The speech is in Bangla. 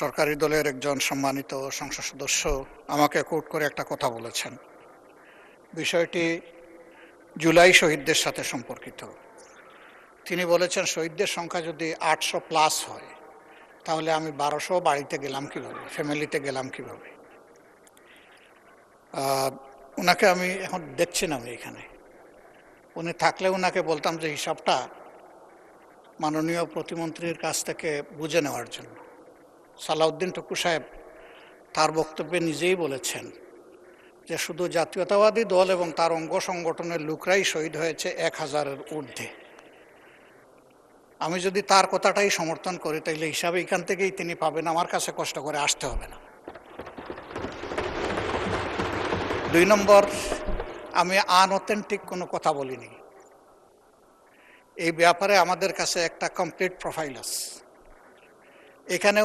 সরকারি দলের একজন সম্মানিত সংসদ সদস্য আমাকে কোট করে একটা কথা বলেছেন। বিষয়টি জুলাই শহীদদের সাথে সম্পর্কিত। তিনি বলেছেন, শহীদদের সংখ্যা যদি 800+ হয় তাহলে আমি 1200 বাড়িতে গেলাম কিভাবে, ফ্যামিলিতে গেলাম কিভাবে। ওনাকে আমি এখন দেখছি না, আমি এখানে উনি থাকলে ওনাকে বলতাম যে হিসাবটা মাননীয় প্রতিমন্ত্রীর কাছ থেকে বুঝে নেওয়ার জন্য। সালাউদ্দিন টুকু সাহেব তার বক্তব্যে নিজেই বলেছেন যে শুধু জাতীয়তাবাদী দল এবং তার অঙ্গ সংগঠনের লোকরাই শহীদ হয়েছে 1000-এর ঊর্ধ্বে। আমি যদি তার কথাটাই সমর্থন করি তাহলে হিসাবে এখান থেকেই তিনি পাবেন, আমার কাছে কষ্ট করে আসতে হবে না। 2 নম্বর, আমি আনঅথেন্টিক কোনো কথা বলিনি। এই ব্যাপারে আমাদের কাছে একটা কমপ্লিট প্রোফাইল আছে। এখানে